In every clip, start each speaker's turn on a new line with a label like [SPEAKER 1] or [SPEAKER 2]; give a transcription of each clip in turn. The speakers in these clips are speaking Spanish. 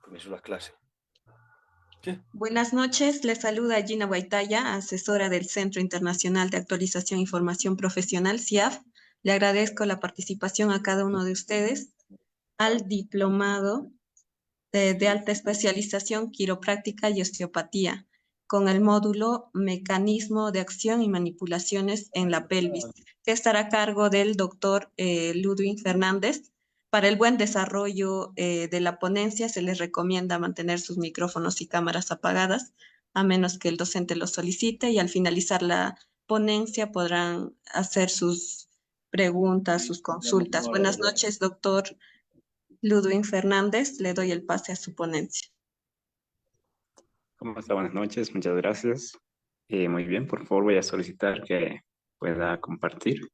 [SPEAKER 1] Comenzó la clase. ¿Qué?
[SPEAKER 2] Buenas noches, les saluda Gina Guaitaya, asesora del Centro Internacional de Actualización y Formación Profesional, CIAF. Le agradezco la participación a cada uno de ustedes al diplomado de alta especialización quiropráctica y osteopatía con el módulo Mecanismo de Acción y Manipulaciones en la Pelvis, que estará a cargo del doctor Ludwig Fernández. Para el buen desarrollo de la ponencia se les recomienda mantener sus micrófonos y cámaras apagadas, a menos que el docente lo solicite, y al finalizar la ponencia podrán hacer sus preguntas, sus consultas. Buenas noches, doctor Ludwig Fernández, le doy el pase a su ponencia.
[SPEAKER 3] ¿Cómo está? Buenas noches, muchas gracias. Muy bien, por favor voy a solicitar que pueda compartir.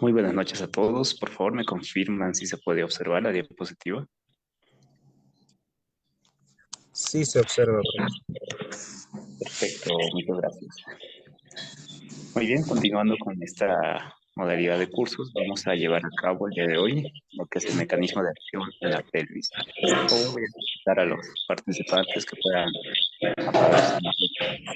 [SPEAKER 3] Muy buenas noches a todos. Por favor, me confirman si se puede observar la diapositiva.
[SPEAKER 4] Sí, se observa.
[SPEAKER 3] Perfecto, muchas gracias. Muy bien, continuando con esta modalidad de cursos, vamos a llevar a cabo el día de hoy lo que es el mecanismo de acción en la pelvis. Por favor, voy a solicitar a los participantes que puedan apagar su micrófono.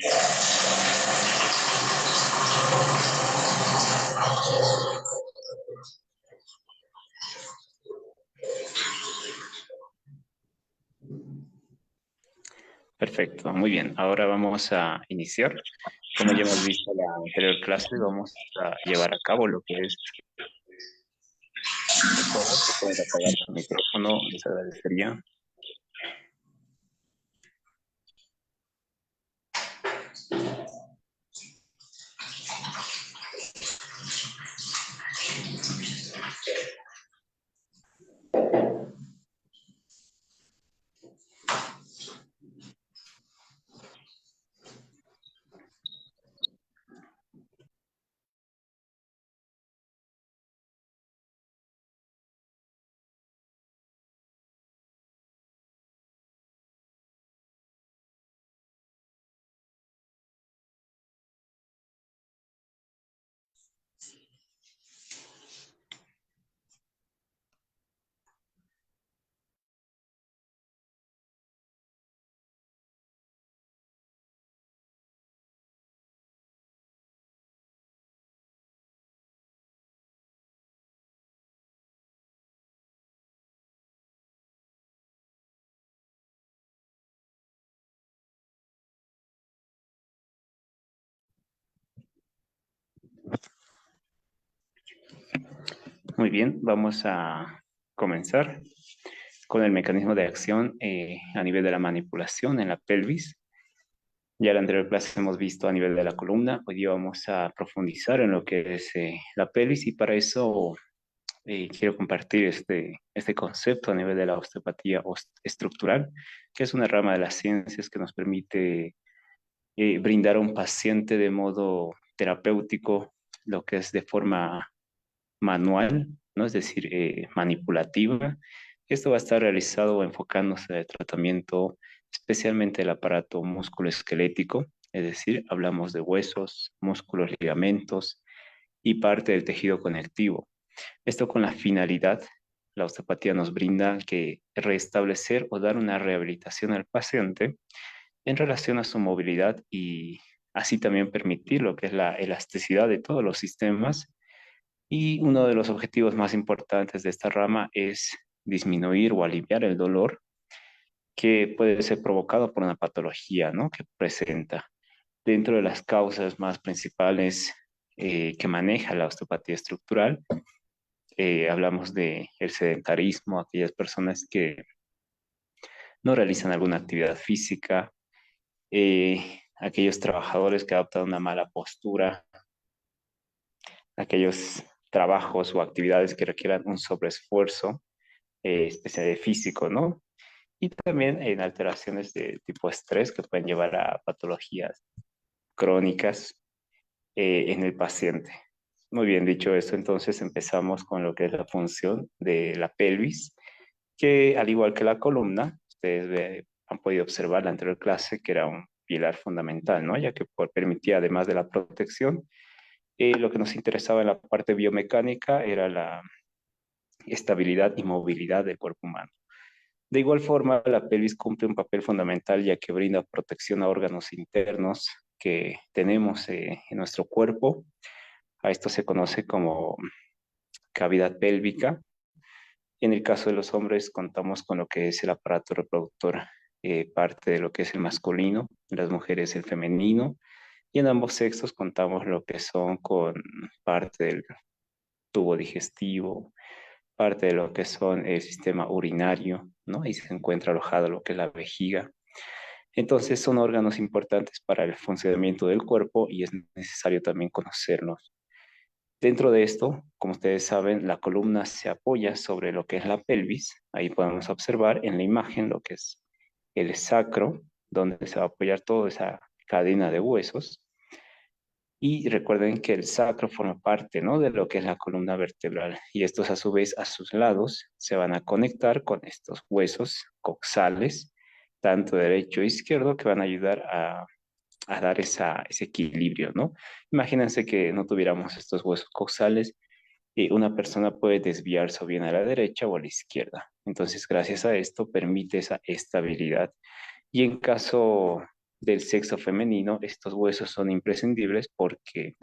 [SPEAKER 3] Perfecto, muy bien. Ahora vamos a iniciar. Como ya hemos visto en la anterior clase, vamos a llevar a cabo lo que es... Por favor, si pueden apagar su micrófono, les agradecería. Muy bien, vamos a comenzar con el mecanismo de acción a nivel de la manipulación en la pelvis. Ya en la anterior clase hemos visto a nivel de la columna, hoy día vamos a profundizar en lo que es la pelvis y para eso quiero compartir este concepto a nivel de la osteopatía estructural, que es una rama de las ciencias que nos permite brindar a un paciente de modo terapéutico lo que es de forma manual, ¿no? Es decir, manipulativa. Esto va a estar realizado o enfocándose en el tratamiento especialmente el aparato musculoesquelético, es decir, hablamos de huesos, músculos, ligamentos y parte del tejido conectivo. Esto con la finalidad, la osteopatía nos brinda que restablecer o dar una rehabilitación al paciente en relación a su movilidad y así también permitir lo que es la elasticidad de todos los sistemas Y uno de los objetivos más importantes de esta rama es disminuir o aliviar el dolor que puede ser provocado por una patología, ¿no? Que presenta. Dentro de las causas más principales que maneja la osteopatía estructural, hablamos de el sedentarismo, aquellas personas que no realizan alguna actividad física, aquellos trabajadores que adoptan una mala postura, aquellos trabajos o actividades que requieran un sobreesfuerzo, especial de físico, ¿no? Y también en alteraciones de tipo estrés que pueden llevar a patologías crónicas en el paciente. Muy bien, dicho esto, entonces empezamos con lo que es la función de la pelvis, que al igual que la columna, han podido observar en la anterior clase que era un pilar fundamental, ¿no? Ya que permitía, además de la protección, lo que nos interesaba en la parte biomecánica era la estabilidad y movilidad del cuerpo humano. De igual forma, la pelvis cumple un papel fundamental ya que brinda protección a órganos internos que tenemos en nuestro cuerpo. A esto se conoce como cavidad pélvica. En el caso de los hombres, contamos con lo que es el aparato reproductor, parte de lo que es el masculino, las mujeres el femenino, y en ambos sexos contamos lo que son con parte del tubo digestivo, parte de lo que son el sistema urinario, ¿no? Ahí se encuentra alojado lo que es la vejiga. Entonces son órganos importantes para el funcionamiento del cuerpo y es necesario también conocerlos. Dentro de esto, como ustedes saben, la columna se apoya sobre lo que es la pelvis. Ahí podemos observar en la imagen lo que es el sacro, donde se va a apoyar toda esa cadena de huesos. Y recuerden que el sacro forma parte, ¿no? De lo que es la columna vertebral. Y estos a su vez a sus lados se van a conectar con estos huesos coxales, tanto derecho e izquierdo, que van a ayudar a dar ese equilibrio, ¿no? Imagínense que no tuviéramos estos huesos coxales y una persona puede desviarse o bien a la derecha o a la izquierda. Entonces, gracias a esto permite esa estabilidad. Y en caso del sexo femenino, estos huesos son imprescindibles porque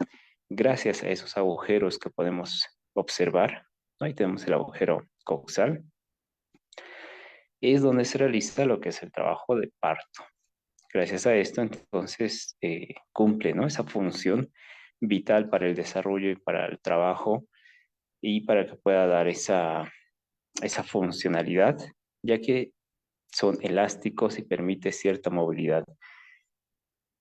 [SPEAKER 3] gracias a esos agujeros que podemos observar, ¿no? Ahí tenemos el agujero coxal, es donde se realiza lo que es el trabajo de parto. Gracias a esto, entonces, cumple, ¿no? Esa función vital para el desarrollo y para el trabajo y para que pueda dar esa funcionalidad, ya que son elásticos y permite cierta movilidad.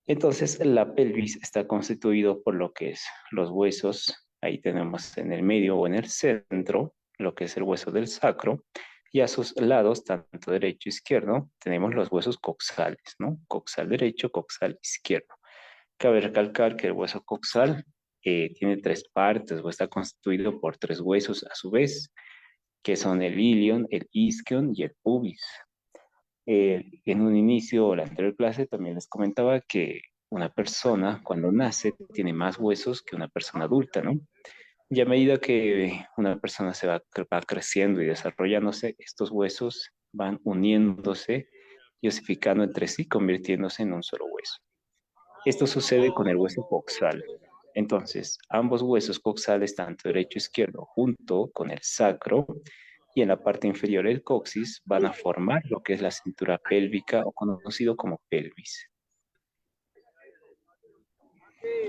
[SPEAKER 3] Entonces, la pelvis está constituido por lo que es los huesos, ahí tenemos en el medio o en el centro, lo que es el hueso del sacro, y a sus lados, tanto derecho e izquierdo, tenemos los huesos coxales, ¿no? Coxal derecho, coxal izquierdo. Cabe recalcar que el hueso coxal tiene tres partes o está constituido por tres huesos a su vez, que son el ilion, el isquion y el pubis. En un inicio o la anterior clase también les comentaba que una persona cuando nace tiene más huesos que una persona adulta, ¿no? Y a medida que una persona va creciendo y desarrollándose, estos huesos van uniéndose y osificando entre sí, convirtiéndose en un solo hueso. Esto sucede con el hueso coxal. Entonces, ambos huesos coxales, tanto derecho e izquierdo, junto con el sacro y en la parte inferior del coxis, van a formar lo que es la cintura pélvica o conocido como pelvis.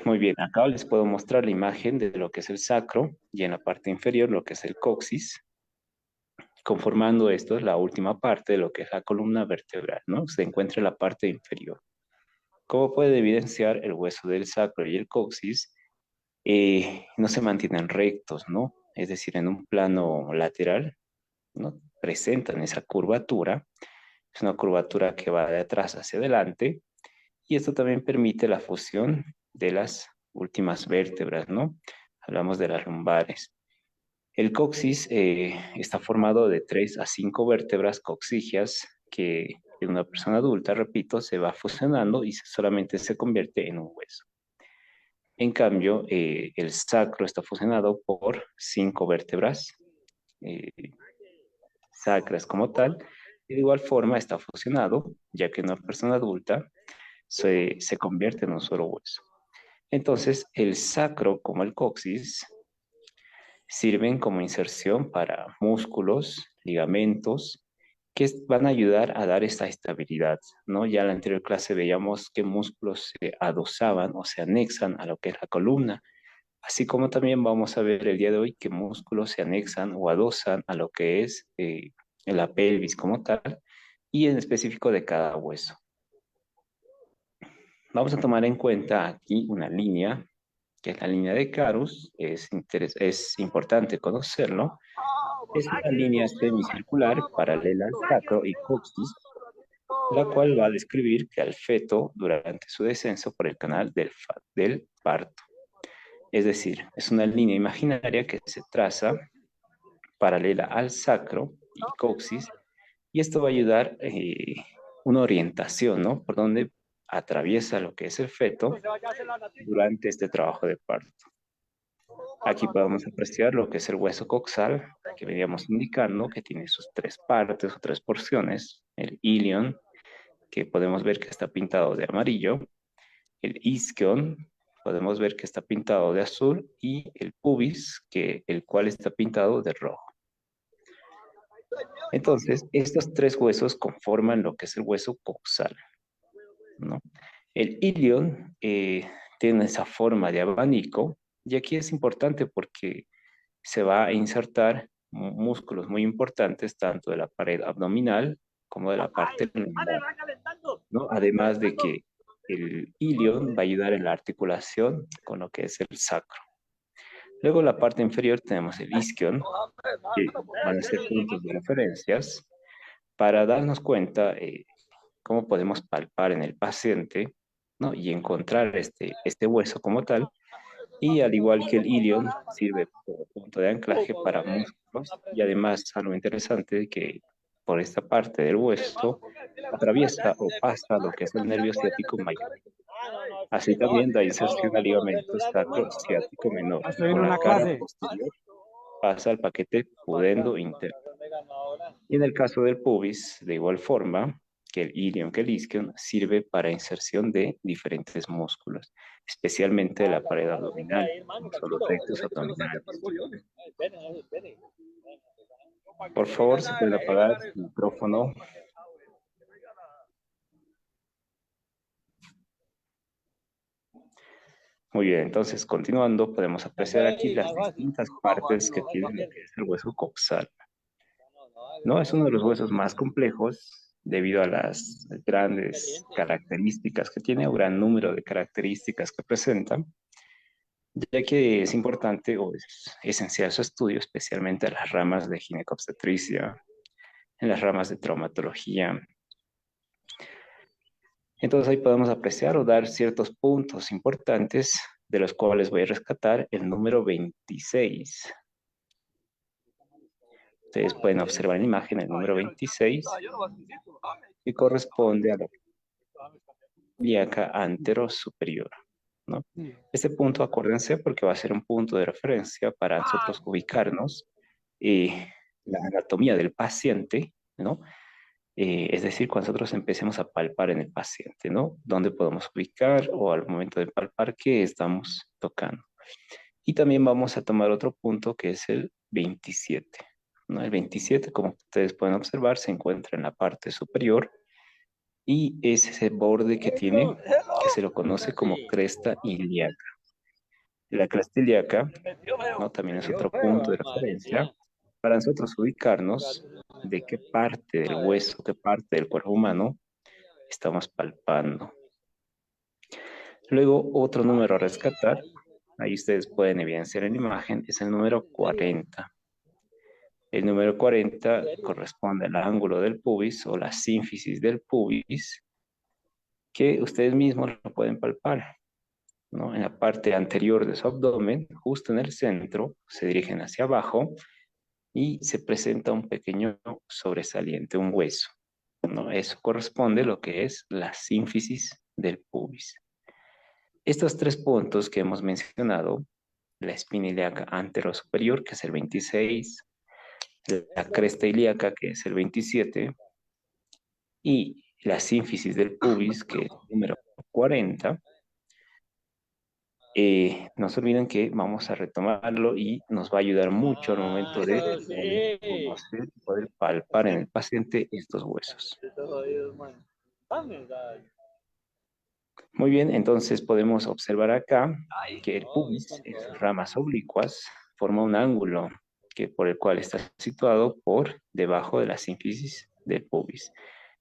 [SPEAKER 3] Muy bien, acá les puedo mostrar la imagen de lo que es el sacro y en la parte inferior lo que es el coxis. Conformando esto es la última parte de lo que es la columna vertebral, ¿no? Se encuentra en la parte inferior. Como puede evidenciar, el hueso del sacro y el coxis no se mantienen rectos, ¿no? Es decir, en un plano lateral, ¿no? Presentan esa curvatura. Es una curvatura que va de atrás hacia adelante y esto también permite la fusión de las últimas vértebras, ¿no? Hablamos de las lumbares. El coxis está formado de 3 a 5 vértebras coxígeas que en una persona adulta, repito, se va fusionando y solamente se convierte en un hueso. En cambio, el sacro está fusionado por 5 vértebras eh, sacras como tal. De igual forma está fusionado, ya que una persona adulta se convierte en un solo hueso. Entonces, el sacro, como el coxis, sirven como inserción para músculos, ligamentos, que van a ayudar a dar esta estabilidad, ¿no? Ya en la anterior clase veíamos qué músculos se adosaban o se anexan a lo que es la columna, así como también vamos a ver el día de hoy qué músculos se anexan o adosan a lo que es la pelvis como tal, y en específico de cada hueso. Vamos a tomar en cuenta aquí una línea, que es la línea de Carus, es importante conocerlo. Es una línea semicircular paralela al sacro y coxis, la cual va a describir que al feto durante su descenso por el canal del parto. Es decir, es una línea imaginaria que se traza paralela al sacro y coxis, y esto va a ayudar una orientación, ¿no? Por donde atraviesa lo que es el feto durante este trabajo de parto. Aquí podemos apreciar lo que es el hueso coxal, que veníamos indicando, que tiene sus tres partes o tres porciones. El ilion, que podemos ver que está pintado de amarillo. El isquion, podemos ver que está pintado de azul. Y el pubis, el cual está pintado de rojo. Entonces, estos tres huesos conforman lo que es el hueso coxal, ¿no? El ilion tiene esa forma de abanico, y aquí es importante porque se va a insertar músculos muy importantes, tanto de la pared abdominal como de la parte lumbar, ¿no? Además de que el ilion va a ayudar en la articulación con lo que es el sacro. Luego, la parte inferior tenemos el isquion, que van a ser puntos de referencias para darnos cuenta cómo podemos palpar en el paciente, ¿no? Y encontrar este hueso como tal. Y al igual que el ilion, sirve como punto de anclaje para músculos, y además algo interesante es que por esta parte del hueso atraviesa o pasa lo que es el nervio ciático mayor. Así también da inserción al ligamento sacro-ciático menor. Por la cara posterior pasa al paquete pudendo interno. Y en el caso del pubis, de igual forma que el ilion, que el isquion, sirve para inserción de diferentes músculos, especialmente de la pared abdominal, son los rectos abdominales. Por favor, si pueden apagar el micrófono. Muy bien, entonces continuando, podemos apreciar aquí las distintas partes que tiene lo que es el hueso coxal. No es uno de los huesos más complejos debido a las grandes características que tiene, o gran número de características que presenta, ya que es importante o es esencial su estudio, especialmente en las ramas de ginecobstetricia, en las ramas de traumatología. Entonces ahí podemos apreciar o dar ciertos puntos importantes, de los cuales voy a rescatar el número 26. Ustedes pueden observar en la imagen el número 26, que corresponde a la ilíaca antero-superior, ¿no? Este punto, acuérdense, porque va a ser un punto de referencia para nosotros ubicarnos la anatomía del paciente, ¿no? Es decir, cuando nosotros empecemos a palpar en el paciente, ¿no? Dónde podemos ubicar, o al momento de palpar, qué estamos tocando. Y también vamos a tomar otro punto, que es el 27, ¿no? El 27, como ustedes pueden observar, se encuentra en la parte superior, y es ese borde que tiene, que se lo conoce como cresta ilíaca. La cresta ilíaca, ¿no? También es otro punto de referencia para nosotros ubicarnos de qué parte del hueso, qué parte del cuerpo humano estamos palpando. Luego, otro número a rescatar, ahí ustedes pueden evidenciar en la imagen, es el número 40. El número 40 corresponde al ángulo del pubis o la sínfisis del pubis, que ustedes mismos lo pueden palpar, ¿no? En la parte anterior de su abdomen, justo en el centro, se dirigen hacia abajo y se presenta un pequeño sobresaliente, un hueso, ¿no? Eso corresponde a lo que es la sínfisis del pubis. Estos tres puntos que hemos mencionado, la espina ilíaca antero-superior, que es el 26, la cresta ilíaca, que es el 27, y la sínfisis del pubis, que es el número 40, No se olviden que vamos a retomarlo y nos va a ayudar mucho al momento de poder conocer, poder palpar en el paciente estos huesos. Muy bien, entonces podemos observar acá que el pubis en sus ramas oblicuas forma un ángulo por el cual está situado por debajo de la sínfisis del pubis.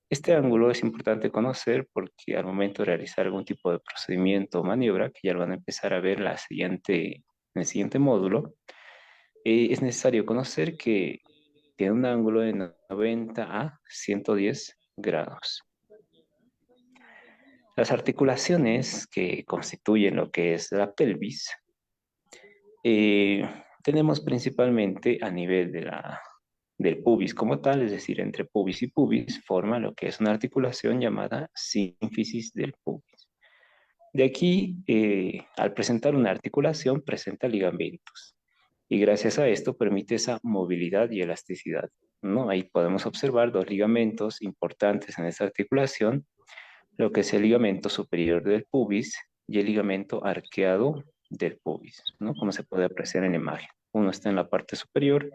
[SPEAKER 3] Este ángulo es importante conocer porque al momento de realizar algún tipo de procedimiento o maniobra, que ya lo van a empezar a ver en el siguiente módulo, es necesario conocer que tiene un ángulo de 90 a 110 grados. Las articulaciones que constituyen lo que es la pelvis, tenemos principalmente a nivel del pubis como tal, es decir, entre pubis y pubis, forma lo que es una articulación llamada sínfisis del pubis. De aquí, al presentar una articulación, presenta ligamentos. Y gracias a esto permite esa movilidad y elasticidad, ¿no? Ahí podemos observar dos ligamentos importantes en esta articulación, lo que es el ligamento superior del pubis y el ligamento arqueado del pubis, ¿no? Como se puede apreciar en la imagen. Uno está en la parte superior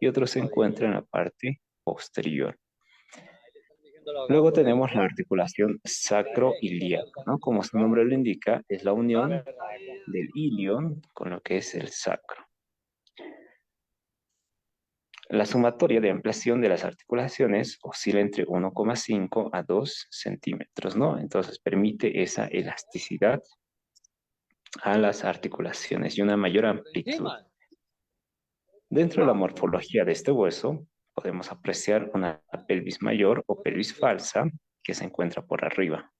[SPEAKER 3] y otro se encuentra en la parte posterior. Luego tenemos la articulación sacroiliaca, ¿no? Como su nombre lo indica, es la unión del ilion con lo que es el sacro. La sumatoria de ampliación de las articulaciones oscila entre 1,5 a 2 centímetros, ¿no? Entonces permite esa elasticidad a las articulaciones y una mayor amplitud. Dentro de la morfología de este hueso, podemos apreciar una pelvis mayor o pelvis falsa que se encuentra por arriba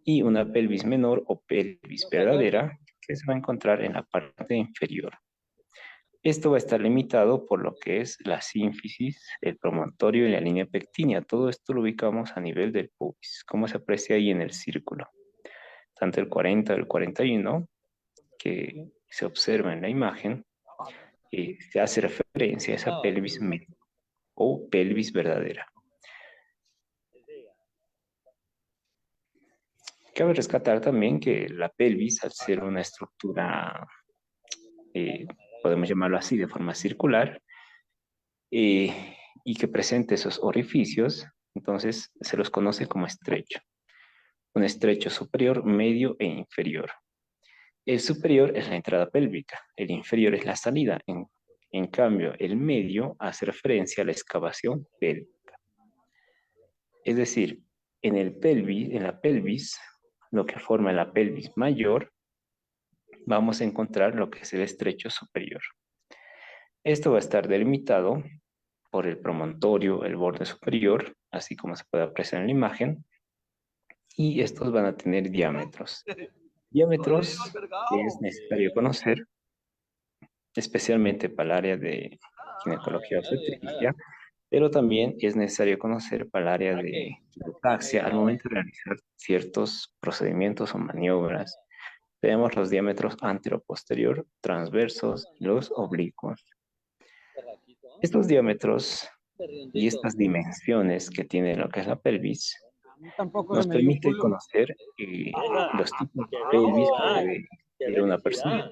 [SPEAKER 3] y una pelvis menor o pelvis verdadera que se va a encontrar en la parte inferior. Esto va a estar limitado por lo que es la sínfisis, el promontorio y la línea pectínea. Todo esto lo ubicamos a nivel del pubis, como se aprecia ahí en el círculo. Tanto el 40 y el 41, que se observa en la imagen, se hace referencia a esa pelvis menor o pelvis verdadera. Cabe rescatar también que la pelvis, al ser una estructura, podemos llamarlo así, de forma circular, y que presente esos orificios, entonces se los conoce como estrecho. Un estrecho superior, medio e inferior. El superior es la entrada pélvica, el inferior es la salida. En cambio, el medio hace referencia a la excavación pélvica. Es decir, en la pelvis, lo que forma la pelvis mayor, vamos a encontrar lo que es el estrecho superior. Esto va a estar delimitado por el promontorio, el borde superior, así como se puede apreciar en la imagen, y estos van a tener diámetros. Diámetros que es necesario conocer, especialmente para el área de ginecología obstetricia, pero también es necesario conocer para el área de taxia al momento de realizar ciertos procedimientos o maniobras. Tenemos los diámetros antero-posterior, transversos, los oblicuos. Estos diámetros y estas dimensiones que tiene lo que es la pelvis nos permite conocer los tipos de pelvis que debe tener una persona.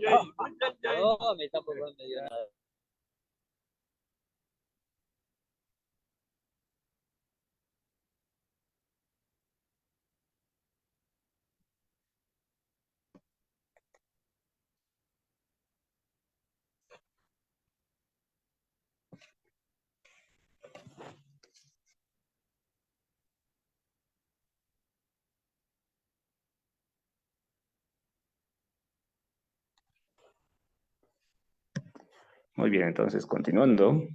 [SPEAKER 3] Muy bien, entonces continuando,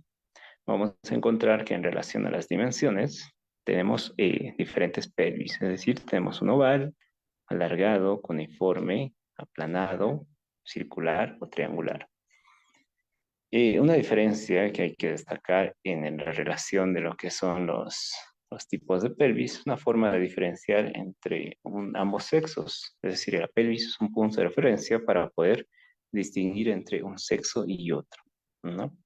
[SPEAKER 3] vamos a encontrar que en relación a las dimensiones tenemos diferentes pelvis, es decir, tenemos un oval, alargado, cuneiforme, aplanado, circular o triangular. Una diferencia que hay que destacar en la relación de lo que son los tipos de pelvis, una forma de diferenciar entre ambos sexos, es decir, la pelvis es un punto de referencia para poder distinguir entre un sexo y otro, ¿no?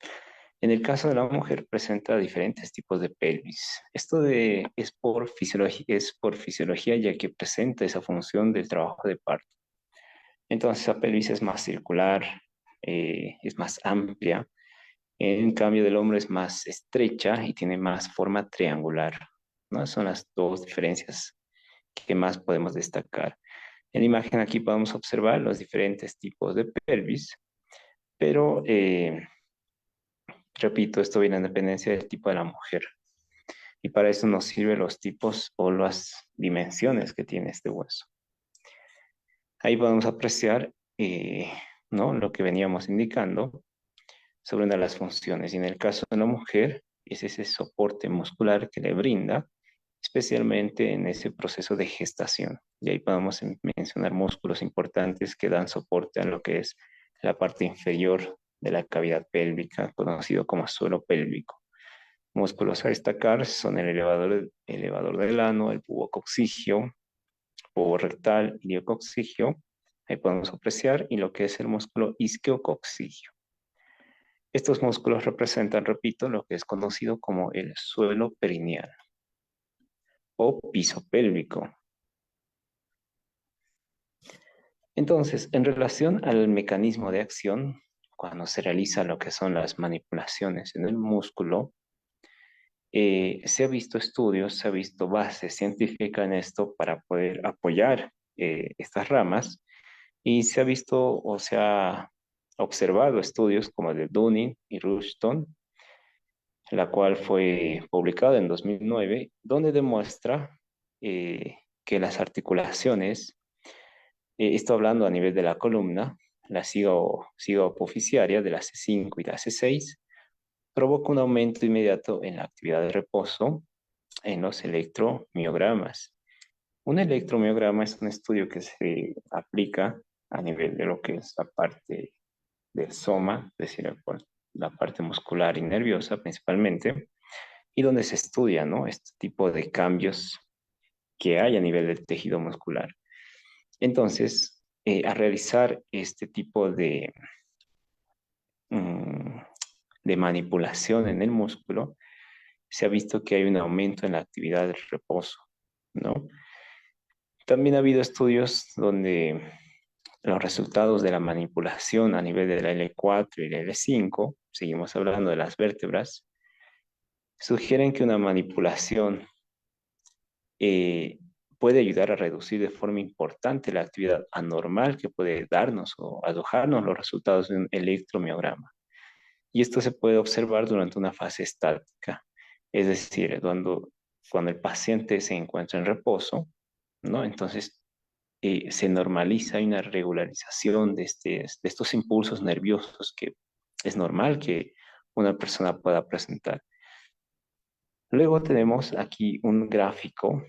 [SPEAKER 3] En el caso de la mujer presenta diferentes tipos de pelvis. Es por fisiología ya que presenta esa función del trabajo de parto. Entonces la pelvis es más circular, es más amplia. En cambio del hombre es más estrecha y tiene más forma triangular, ¿no? Son las dos diferencias que más podemos destacar. En la imagen aquí podemos observar los diferentes tipos de pelvis, pero repito, esto viene en dependencia del tipo de la mujer. Y para eso nos sirven los tipos o las dimensiones que tiene este hueso. Ahí podemos apreciar, ¿no?, lo que veníamos indicando sobre una de las funciones. Y en el caso de la mujer, es ese soporte muscular que le brinda, especialmente en ese proceso de gestación. Y ahí podemos mencionar músculos importantes que dan soporte a lo que es la parte inferior de la cavidad pélvica, conocido como suelo pélvico. Músculos a destacar son el elevador del ano, el pubococcigio, pubo rectal, iliococcigio. Ahí podemos apreciar, y lo que es el músculo isquiococcigio. Estos músculos representan, repito, lo que es conocido como el suelo perineal o piso pélvico. Entonces, en relación al mecanismo de acción, cuando se realiza lo que son las manipulaciones en el músculo, se ha visto estudios, se ha visto base científica en esto para poder apoyar estas ramas, y se ha visto o se ha observado estudios como el de Dunning y Rushton, la cual fue publicada en 2009, donde demuestra que las articulaciones, estoy hablando a nivel de la columna, la cigopoficiaria de la C5 y la C6, provoca un aumento inmediato en la actividad de reposo en los electromiogramas. Un electromiograma es un estudio que se aplica a nivel de lo que es la parte del soma, es decir, la parte muscular y nerviosa principalmente, y donde se estudia, ¿no?, este tipo de cambios que hay a nivel del tejido muscular. Entonces, al realizar este tipo de manipulación en el músculo, se ha visto que hay un aumento en la actividad de reposo, ¿no? También ha habido estudios donde los resultados de la manipulación a nivel de la L4 y la L5, seguimos hablando de las vértebras, sugieren que una manipulación puede ayudar a reducir de forma importante la actividad anormal que puede darnos o arrojarnos los resultados de un electromiograma. Y esto se puede observar durante una fase estática, es decir, cuando el paciente se encuentra en reposo, ¿no? Entonces se normaliza, hay una regularización de estos impulsos nerviosos que es normal que una persona pueda presentar. Luego tenemos aquí un gráfico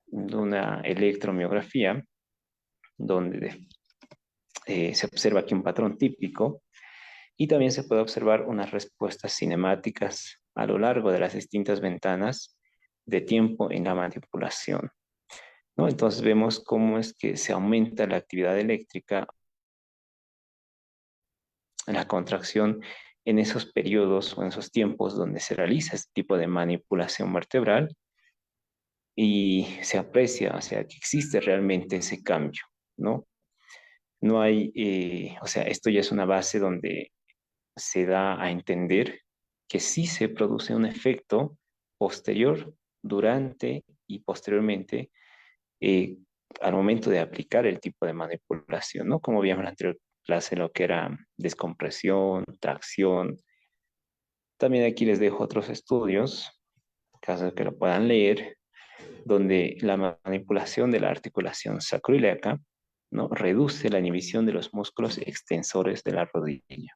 [SPEAKER 3] de una electromiografía donde se observa aquí un patrón típico, y también se puede observar unas respuestas cinemáticas a lo largo de las distintas ventanas de tiempo en la manipulación, ¿no? Entonces vemos cómo es que se aumenta la actividad eléctrica, la contracción en esos periodos o en esos tiempos donde se realiza este tipo de manipulación vertebral, y se aprecia, o sea, que existe realmente ese cambio, ¿no? No hay, o sea, esto ya es una base donde se da a entender que sí se produce un efecto posterior, durante y posteriormente, eh, al momento de aplicar el tipo de manipulación, ¿no? Como vimos en la anterior clase, lo que era descompresión, tracción. También aquí les dejo otros estudios, caso que lo puedan leer, donde la manipulación de la articulación sacroiliaca, ¿no?, reduce la inhibición de los músculos extensores de la rodilla.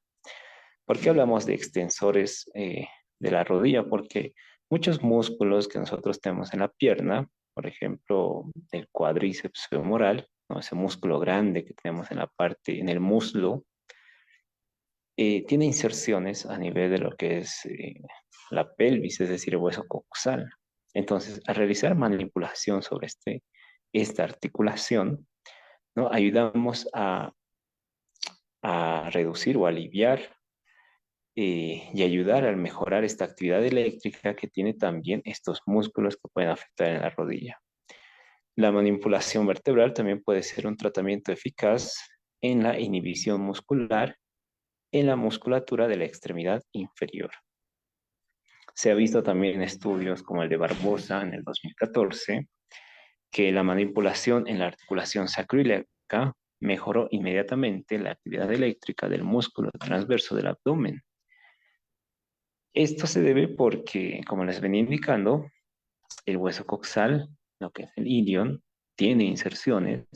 [SPEAKER 3] ¿Por qué hablamos de extensores de la rodilla? Porque muchos músculos que nosotros tenemos en la pierna, por ejemplo, el cuádriceps femoral, ¿no?, ese músculo grande que tenemos en la parte, en el muslo, tiene inserciones a nivel de lo que es la pelvis, es decir, el hueso coxal. Entonces, al realizar manipulación sobre esta articulación, ¿no?, ayudamos a reducir o aliviar y ayudar a mejorar esta actividad eléctrica que tiene también estos músculos que pueden afectar en la rodilla. La manipulación vertebral también puede ser un tratamiento eficaz en la inhibición muscular en la musculatura de la extremidad inferior. Se ha visto también en estudios como el de Barbosa en el 2014, que la manipulación en la articulación sacroiliaca mejoró inmediatamente la actividad eléctrica del músculo transverso del abdomen. Esto se debe porque, como les venía indicando, el hueso coxal, lo que es el ilion, tiene inserciones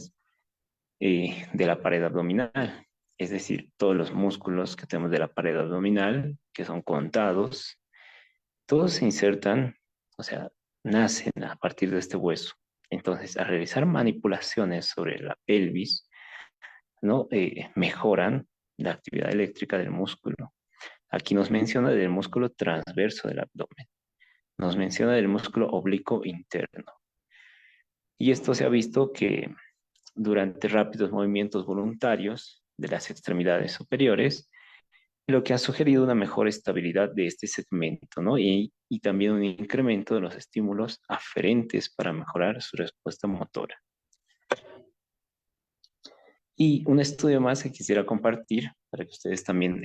[SPEAKER 3] de la pared abdominal. Es decir, todos los músculos que tenemos de la pared abdominal, que son contados, todos se insertan, o sea, nacen a partir de este hueso. Entonces, al realizar manipulaciones sobre la pelvis, ¿no? Mejoran la actividad eléctrica del músculo. Aquí nos menciona del músculo transverso del abdomen. Nos menciona del músculo oblicuo interno. Y esto se ha visto que durante rápidos movimientos voluntarios de las extremidades superiores, lo que ha sugerido una mejor estabilidad de este segmento, ¿no? Y también un incremento de los estímulos aferentes para mejorar su respuesta motora. Y un estudio más que quisiera compartir para que ustedes también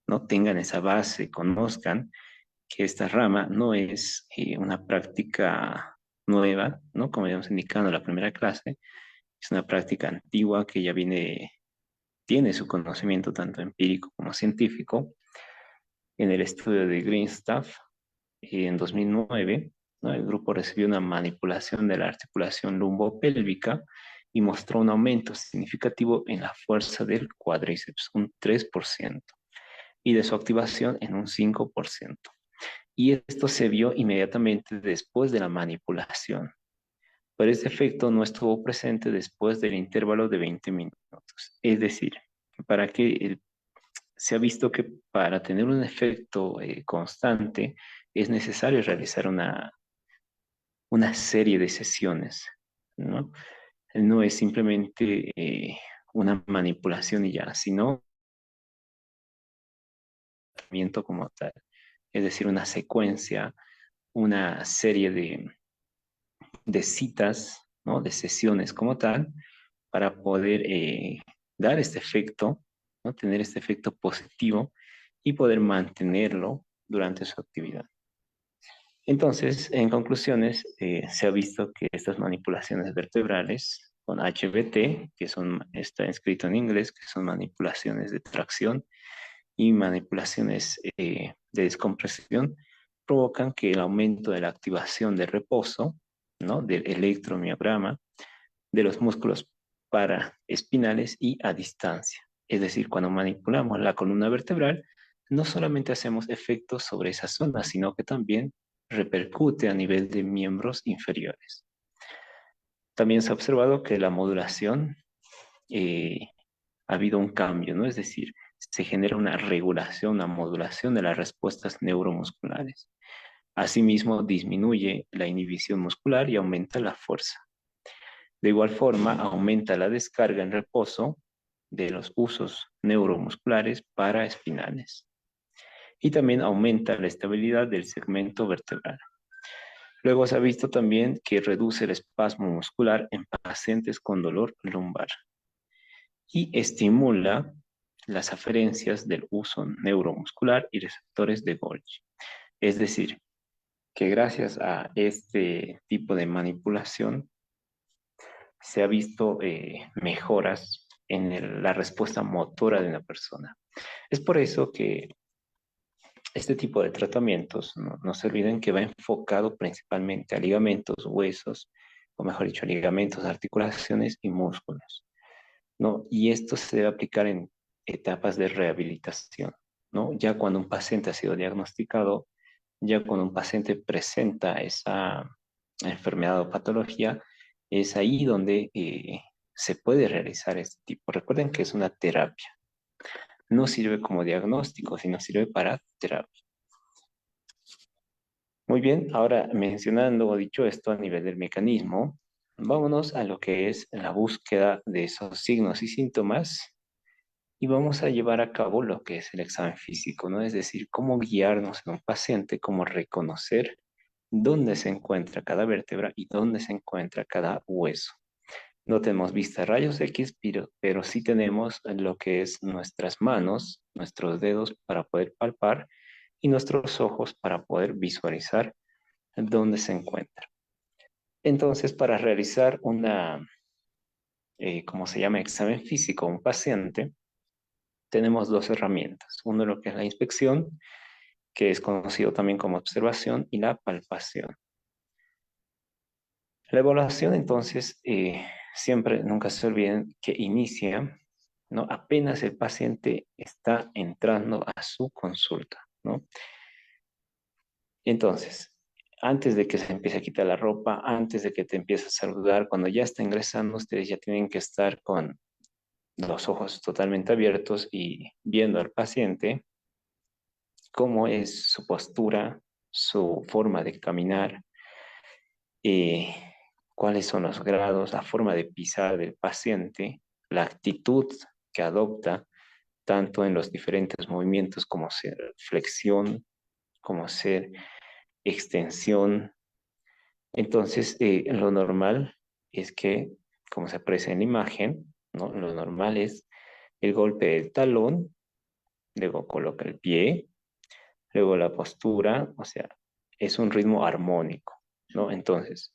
[SPEAKER 3] no tengan esa base, conozcan que esta rama no es una práctica nueva, ¿no? Como habíamos indicado en la primera clase, es una práctica antigua que ya tiene su conocimiento tanto empírico como científico. En el estudio de Greenstaff, en 2009, ¿no? El grupo recibió una manipulación de la articulación lumbopélvica y mostró un aumento significativo en la fuerza del cuádriceps, un 3%, y de su activación en un 5%. Y esto se vio inmediatamente después de la manipulación, pero este efecto no estuvo presente después del intervalo de 20 minutos. Es decir, para que se ha visto que para tener un efecto constante es necesario realizar una serie de sesiones, ¿no? No es simplemente una manipulación y ya, sino un tratamiento como tal. Es decir, una secuencia, una serie de citas, ¿no? De sesiones como tal, para poder dar este efecto, ¿no? Tener este efecto positivo y poder mantenerlo durante su actividad. Entonces, en conclusiones, se ha visto que estas manipulaciones vertebrales con HBT, está escrito en inglés, que son manipulaciones de tracción y manipulaciones de descompresión, provocan que el aumento de la activación de reposo, ¿no? Del electromiograma, de los músculos paraespinales y a distancia. Es decir, cuando manipulamos la columna vertebral, no solamente hacemos efectos sobre esa zona, sino que también repercute a nivel de miembros inferiores. También se ha observado que la modulación ha habido un cambio, ¿no? Es decir, se genera una regulación, una modulación de las respuestas neuromusculares. Asimismo, disminuye la inhibición muscular y aumenta la fuerza. De igual forma, aumenta la descarga en reposo de los usos neuromusculares paraespinales. Y también aumenta la estabilidad del segmento vertebral. Luego se ha visto también que reduce el espasmo muscular en pacientes con dolor lumbar y estimula las aferencias del uso neuromuscular y receptores de Golgi. Es decir, que gracias a este tipo de manipulación se ha visto mejoras en la respuesta motora de una persona. Es por eso que este tipo de tratamientos, no se olviden que va enfocado principalmente a ligamentos, huesos, o mejor dicho, ligamentos, articulaciones y músculos, ¿no? Y esto se debe aplicar en etapas de rehabilitación, ¿no? Ya cuando un paciente ha sido diagnosticado, ya cuando un paciente presenta esa enfermedad o patología, es ahí donde se puede realizar este tipo. Recuerden que es una terapia. No sirve como diagnóstico, sino sirve para terapia. Muy bien, ahora mencionando o dicho esto a nivel del mecanismo, vámonos a lo que es la búsqueda de esos signos y síntomas y vamos a llevar a cabo lo que es el examen físico, ¿no? Es decir, cómo guiarnos en un paciente, cómo reconocer dónde se encuentra cada vértebra y dónde se encuentra cada hueso. No tenemos vista de rayos X, pero sí tenemos lo que es nuestras manos, nuestros dedos para poder palpar y nuestros ojos para poder visualizar dónde se encuentra. Entonces, para realizar ¿cómo se llama? Examen físico a un paciente, tenemos dos herramientas. Uno lo que es la inspección, que es conocido también como observación, y la palpación. La evaluación, entonces, siempre, nunca se olviden que inicia, ¿no? Apenas el paciente está entrando a su consulta, ¿no? Entonces, antes de que se empiece a quitar la ropa, antes de que te empiece a saludar, cuando ya está ingresando, ustedes ya tienen que estar con los ojos totalmente abiertos y viendo al paciente cómo es su postura, su forma de caminar, eh, cuáles son los grados, la forma de pisar del paciente, la actitud que adopta, tanto en los diferentes movimientos como ser flexión, como ser extensión. Entonces, lo normal es que, como se aprecia en la imagen, ¿no? Lo normal es el golpe del talón, luego coloca el pie, luego la postura, o sea, es un ritmo armónico, ¿no? Entonces,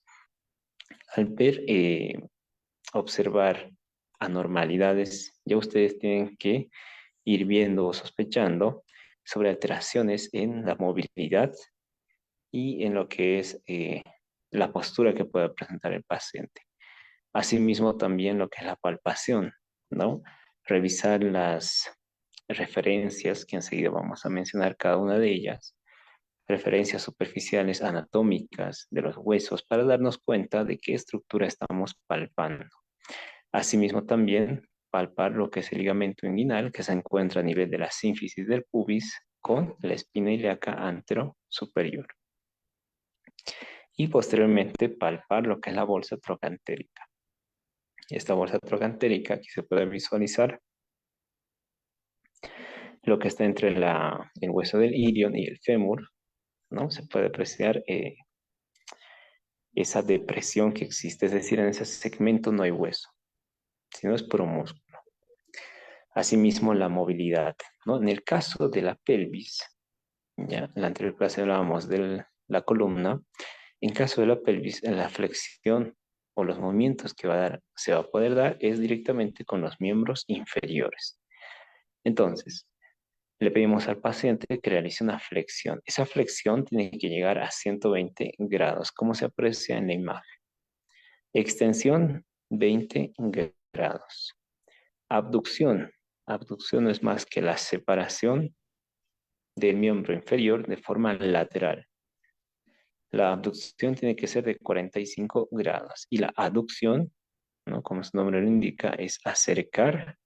[SPEAKER 3] al ver, observar anormalidades, ya ustedes tienen que ir viendo o sospechando sobre alteraciones en la movilidad y en lo que es la postura que pueda presentar el paciente. Asimismo, también lo que es la palpación, ¿no? Revisar las referencias, que enseguida vamos a mencionar cada una de ellas, referencias superficiales anatómicas de los huesos para darnos cuenta de qué estructura estamos palpando. Asimismo, también palpar lo que es el ligamento inguinal que se encuentra a nivel de la sínfisis del pubis con la espina ilíaca antero superior. Y posteriormente palpar lo que es la bolsa trocantérica. Esta bolsa trocantérica, aquí se puede visualizar lo que está entre el hueso del ilion y el fémur, ¿no? Se puede apreciar esa depresión que existe, es decir, en ese segmento no hay hueso, sino es puro músculo. Asimismo, la movilidad, ¿no? En el caso de la pelvis, ya en la anterior clase hablábamos de la columna, en caso de la pelvis, la flexión o los movimientos que se va a poder dar es directamente con los miembros inferiores. Entonces, le pedimos al paciente que realice una flexión. Esa flexión tiene que llegar a 120 grados, como se aprecia en la imagen. Extensión, 20 grados. Abducción. Abducción no es más que la separación del miembro inferior de forma lateral. La abducción tiene que ser de 45 grados y la aducción, ¿no? Como su nombre lo indica, es acercar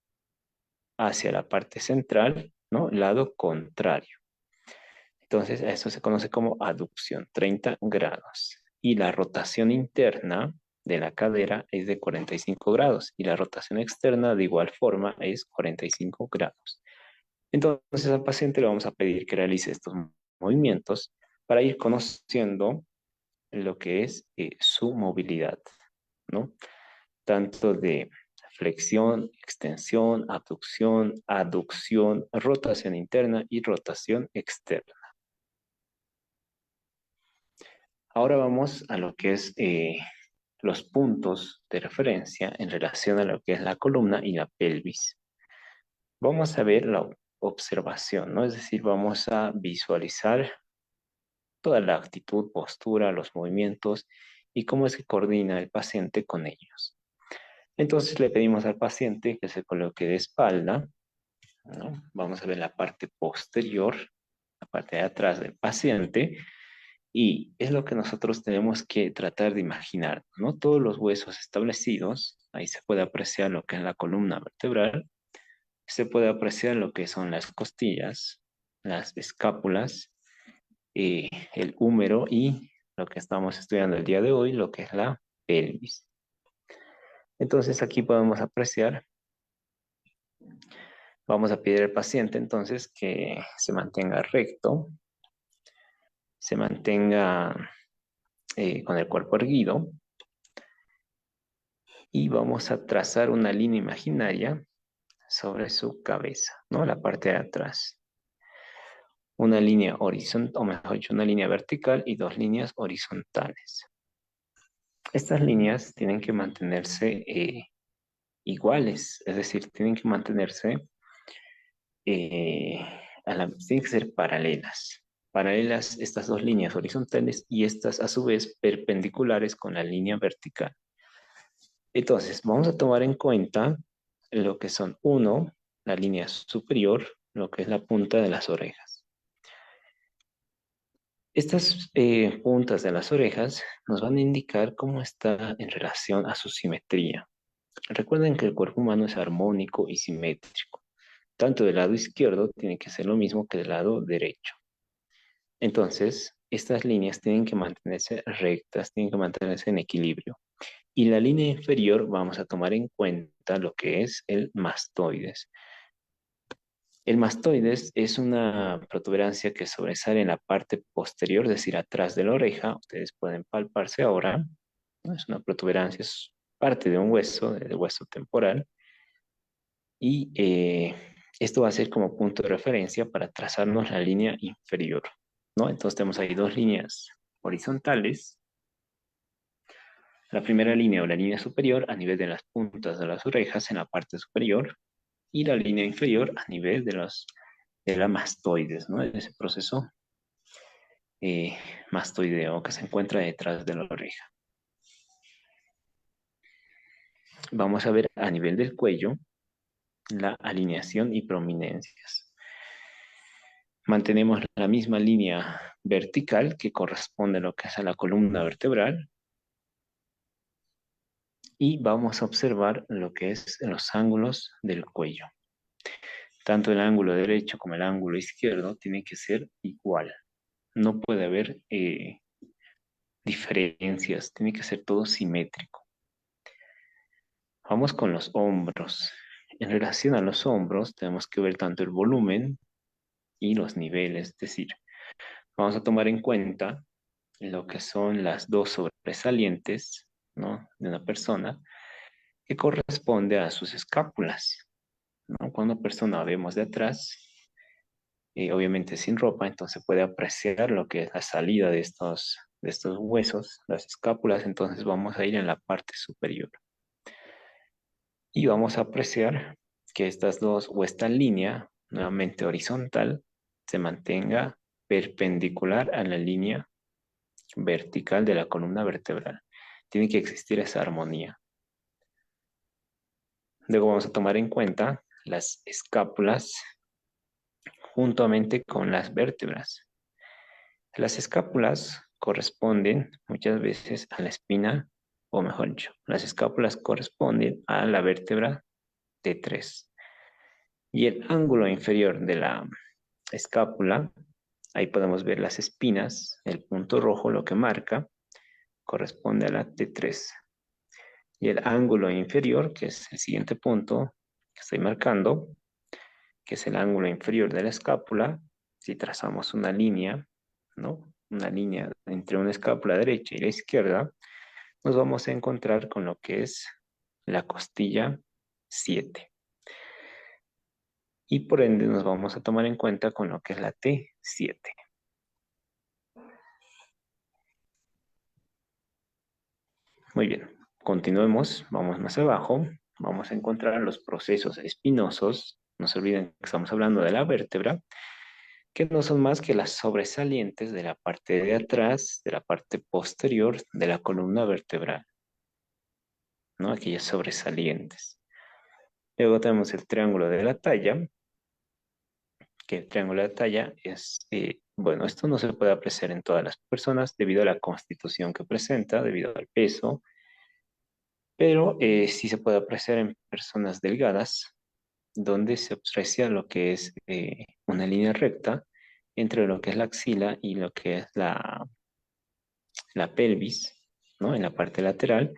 [SPEAKER 3] hacia la parte central, ¿no? Lado contrario. Entonces, a eso se conoce como aducción, 30 grados. Y la rotación interna de la cadera es de 45 grados y la rotación externa de igual forma es 45 grados. Entonces, al paciente le vamos a pedir que realice estos movimientos para ir conociendo lo que es su movilidad, ¿no? Tanto de flexión, extensión, abducción, aducción, rotación interna y rotación externa. Ahora vamos a lo que es los puntos de referencia en relación a lo que es la columna y la pelvis. Vamos a ver la observación, ¿no? Es decir, vamos a visualizar toda la actitud, postura, los movimientos y cómo es que coordina el paciente con ellos. Entonces le pedimos al paciente que se coloque de espalda, ¿no? Vamos a ver la parte posterior, la parte de atrás del paciente, y es lo que nosotros tenemos que tratar de imaginar, ¿no? Todos los huesos establecidos, ahí se puede apreciar lo que es la columna vertebral, se puede apreciar lo que son las costillas, las escápulas, el húmero y lo que estamos estudiando el día de hoy, lo que es la pelvis. Entonces aquí podemos apreciar, vamos a pedir al paciente entonces que se mantenga recto, se mantenga con el cuerpo erguido y vamos a trazar una línea imaginaria sobre su cabeza, ¿no? La parte de atrás. Una línea horizontal, o mejor dicho, una línea vertical y dos líneas horizontales. Estas líneas tienen que mantenerse iguales, es decir, tienen que mantenerse, tienen que ser paralelas. Paralelas estas dos líneas horizontales y estas a su vez perpendiculares con la línea vertical. Entonces, vamos a tomar en cuenta lo que son, uno, la línea superior, lo que es la punta de las orejas. Estas puntas de las orejas nos van a indicar cómo está en relación a su simetría. Recuerden que el cuerpo humano es armónico y simétrico. Tanto del lado izquierdo tiene que ser lo mismo que del lado derecho. Entonces, estas líneas tienen que mantenerse rectas, tienen que mantenerse en equilibrio. Y la línea inferior vamos a tomar en cuenta lo que es el mastoides. El mastoides es una protuberancia que sobresale en la parte posterior, es decir, atrás de la oreja. Ustedes pueden palparse ahora, ¿no? Es una protuberancia, es parte de un hueso, del hueso temporal. Y esto va a ser como punto de referencia para trazarnos la línea inferior, ¿no? Entonces tenemos ahí dos líneas horizontales. La primera línea o la línea superior a nivel de las puntas de las orejas en la parte superior y la línea inferior a nivel de la mastoides, ¿no? Ese proceso mastoideo que se encuentra detrás de la oreja. Vamos a ver a nivel del cuello la alineación y prominencias. Mantenemos la misma línea vertical que corresponde a lo que es a la columna vertebral y vamos a observar lo que es los ángulos del cuello. Tanto el ángulo derecho como el ángulo izquierdo tienen que ser igual. No puede haber diferencias, tiene que ser todo simétrico. Vamos con los hombros. En relación a los hombros tenemos que ver tanto el volumen y los niveles, es decir, vamos a tomar en cuenta lo que son las dos sobresalientes, ¿no?, de una persona, que corresponde a sus escápulas, ¿no? Cuando una persona vemos de atrás, obviamente sin ropa, entonces puede apreciar lo que es la salida de estos huesos, las escápulas, entonces vamos a ir en la parte superior. Y vamos a apreciar que estas dos, o esta línea, nuevamente horizontal, se mantenga perpendicular a la línea vertical de la columna vertebral. Tiene que existir esa armonía. Luego vamos a tomar en cuenta las escápulas juntamente con las vértebras. Las escápulas corresponden muchas veces a la espina, o mejor dicho, las escápulas corresponden a la vértebra T3. Y el ángulo inferior de la escápula, ahí podemos ver las espinas, el punto rojo lo que marca, corresponde a la T3. Y el ángulo inferior, que es el siguiente punto que estoy marcando, que es el ángulo inferior de la escápula, si trazamos una línea, ¿no?, una línea entre una escápula derecha y la izquierda, nos vamos a encontrar con lo que es la costilla 7. Y por ende nos vamos a tomar en cuenta con lo que es la T7. Muy bien, continuemos, vamos más abajo, vamos a encontrar los procesos espinosos. No se olviden que estamos hablando de la vértebra, que no son más que las sobresalientes de la parte de atrás, de la parte posterior de la columna vertebral, ¿no? Aquellas sobresalientes. Luego tenemos el triángulo de la talla, que el triángulo de la talla es, bueno, esto no se puede apreciar en todas las personas debido a la constitución que presenta, debido al peso, pero sí se puede apreciar en personas delgadas, donde se aprecia lo que es una línea recta entre lo que es la axila y lo que es la pelvis, ¿no?, en la parte lateral,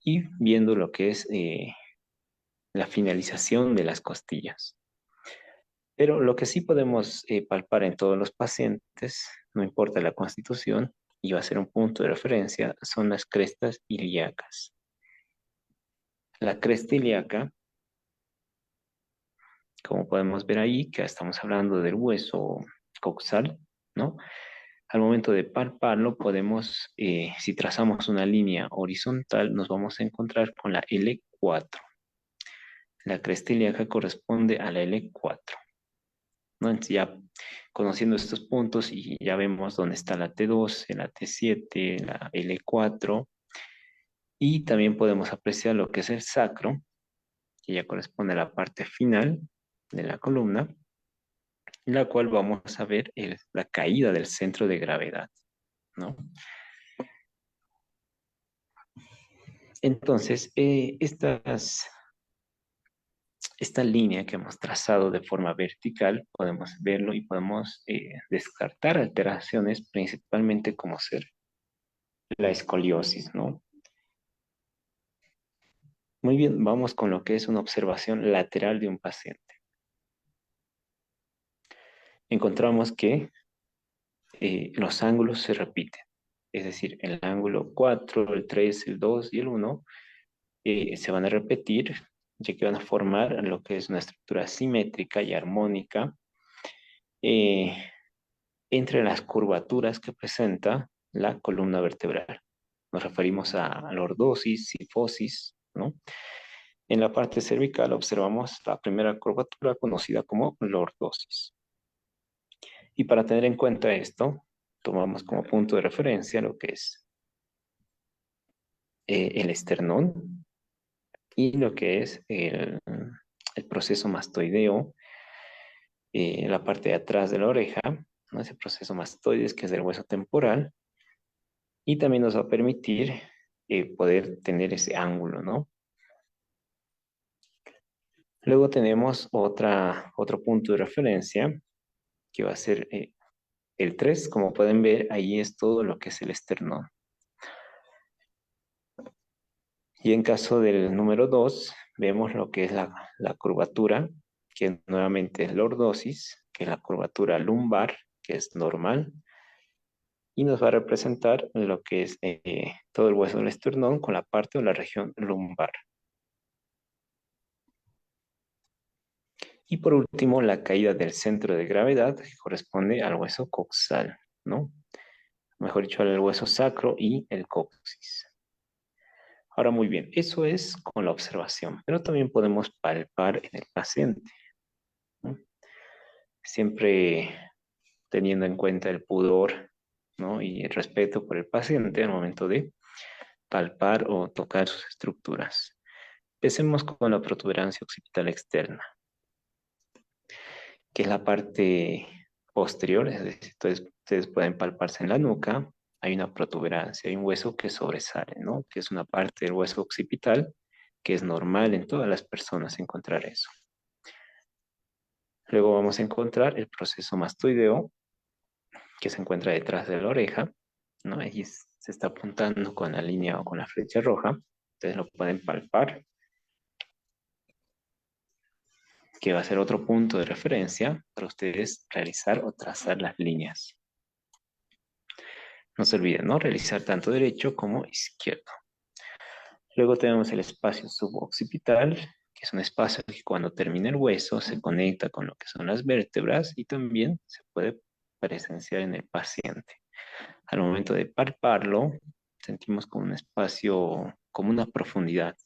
[SPEAKER 3] y viendo lo que es la finalización de las costillas. Pero lo que sí podemos palpar en todos los pacientes, no importa la constitución, y va a ser un punto de referencia, son las crestas ilíacas. La cresta ilíaca, como podemos ver ahí, que estamos hablando del hueso coxal, ¿no? Al momento de palparlo, podemos, si trazamos una línea horizontal, nos vamos a encontrar con la L4. La cresta ilíaca corresponde a la L4, ¿no? Entonces ya conociendo estos puntos y ya vemos dónde está la T12, la T7, la L4, y también podemos apreciar lo que es el sacro, que ya corresponde a la parte final de la columna, en la cual vamos a ver la caída del centro de gravedad, ¿no? Entonces, esta línea que hemos trazado de forma vertical, podemos verlo y podemos descartar alteraciones, principalmente como ser la escoliosis, ¿no? Muy bien, vamos con lo que es una observación lateral de un paciente. Encontramos que los ángulos se repiten, es decir, el ángulo 4, el 3, el 2 y el 1 se van a repetir, ya que van a formar lo que es una estructura simétrica y armónica eh, entre las curvaturas que presenta la columna vertebral. Nos referimos a lordosis, sifosis, ¿no? En la parte cervical observamos la primera curvatura conocida como lordosis. Y para tener en cuenta esto, tomamos como punto de referencia lo que es el esternón y lo que es el proceso mastoideo, la parte de atrás de la oreja, ¿no? Ese proceso mastoides que es del hueso temporal, y también nos va a permitir poder tener ese ángulo, ¿no? Luego tenemos otro punto de referencia que va a ser el 3. Como pueden ver, ahí es todo lo que es el esternón. Y en caso del número 2, vemos lo que es la curvatura, que nuevamente es lordosis, que es la curvatura lumbar, que es normal, y nos va a representar lo que es todo el hueso del esternón con la parte o la región lumbar. Y por último, la caída del centro de gravedad, que corresponde al hueso coxal, ¿no? Mejor dicho, al hueso sacro y el coxis. Ahora, muy bien, eso es con la observación, pero también podemos palpar en el paciente, ¿no? Siempre teniendo en cuenta el pudor, ¿no? Y el respeto por el paciente al momento de palpar o tocar sus estructuras. Empecemos con la protuberancia occipital externa, que es la parte posterior, es decir, entonces ustedes pueden palparse en la nuca, hay una protuberancia, hay un hueso que sobresale, ¿no? Que es una parte del hueso occipital, que es normal en todas las personas encontrar eso. Luego vamos a encontrar el proceso mastoideo, que se encuentra detrás de la oreja, ¿no? Ahí se está apuntando con la línea o con la flecha roja, ustedes lo pueden palpar, que va a ser otro punto de referencia para ustedes realizar o trazar las líneas. No se olviden, ¿no? Realizar tanto derecho como izquierdo. Luego tenemos el espacio suboccipital, que es un espacio que cuando termina el hueso se conecta con lo que son las vértebras y también se puede presenciar en el paciente. Al momento de palparlo, sentimos como un espacio, como una profundidad.